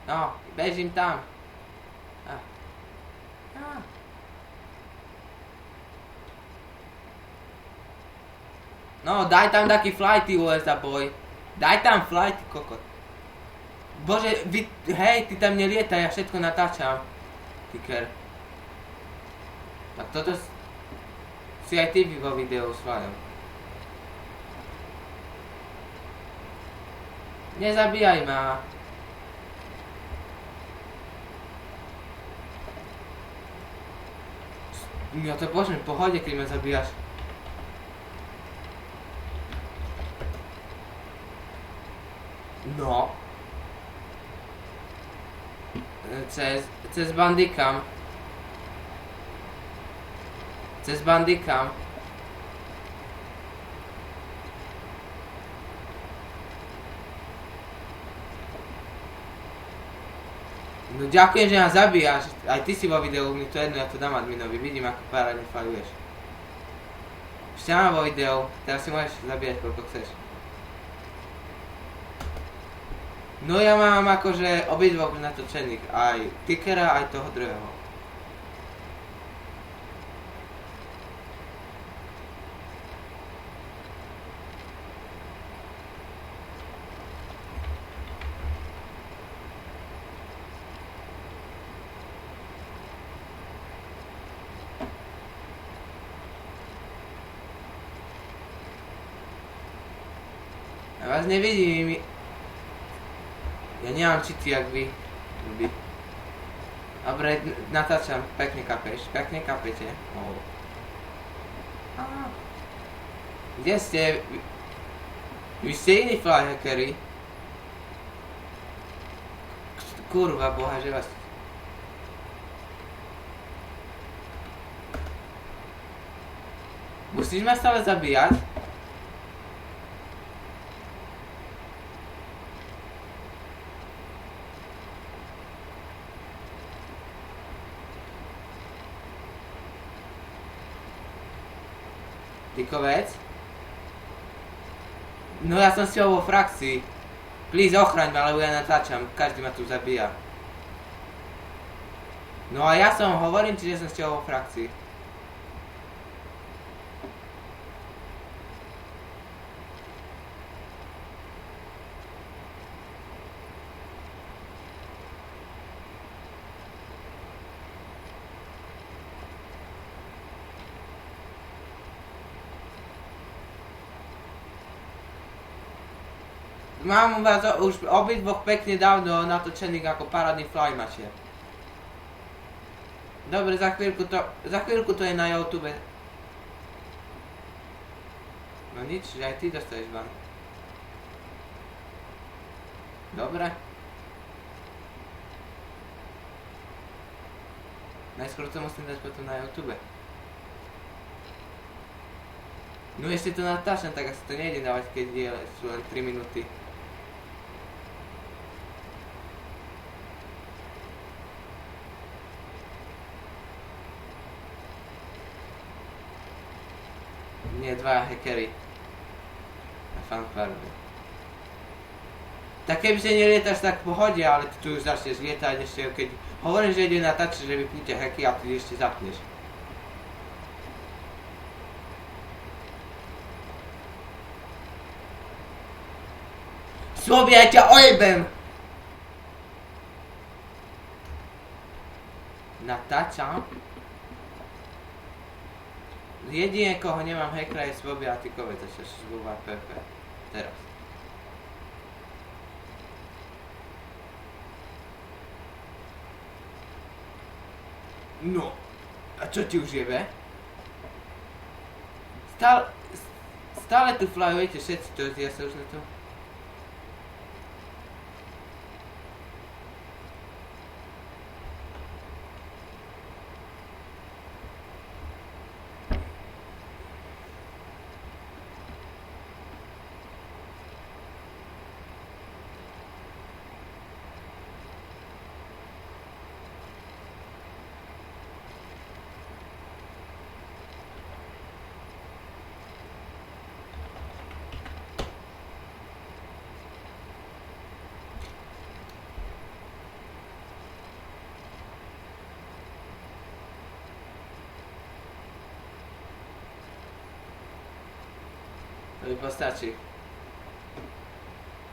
No, bežím tam. Ah. Ah. No, daj tam taký fly, ty USA boy. Daj tam fly, ty kokot. Bože, hej, ty tam nelietaj, ja všetko natáčam. Ticker. Tak toto si aj ty vo videu svojom. Nezabíjaj ma. Ja to božem, v pohode, keď ma zabíjaš. No. Cez bandikam. Cez bandikam. No ďakujem, že ma zabíjaš. Aj ty si vo videu, mi to jedno, ja to dám adminovi. Vidím, ako parádne fajuješ. Ešte mám vo videu, teraz si môžeš zabíjať, koľko chceš. No ja mám akože obidvoch natočených, aj Tickera, aj toho druhého. Ja vás nevidím. Ja nemám čity jak vy. Dobre, natáčam, pekne kapeš, pekne kapete. Oh. Kde ste? Vy ste iní flyhackery. Kurva boha, že vás... Musíš ma stále zabíjať? Tykovec? No ja som s ťou vo frakcii. Please ochraň ma, lebo ja natáčam. Každý ma tu zabíja. No a ja som hovorím ti, že som s ťou vo frakcii. Mám vás už obidvoch pekne dávno natočených ako parádny flymačier. Dobre, za chvíľku to je na YouTube. No nič, že aj ty dostaneš ban. Dobre. Najskôr to musím dať potom na YouTube. No ešte to natáčam, tak asi to nejde dávať, keď sú len 3 minúty. Nie, dvaja hackery. Na fanfarme. Tak kebyže nelietaš tak v pohode, ale ty tu už začneš lietať ešte, keď hovorím, že ide natáčať, že vypnite hacky a ty ešte zapneš. Svobie, ja ťa ojebem! Natáčam? Jedine, koho nemám hackera je Svobie a Tykovec, ešte zvúva PP. Teraz. No. A čo ti už jebe? Stále tu flyujete všetci, to ja sa už na to... To mi postačí.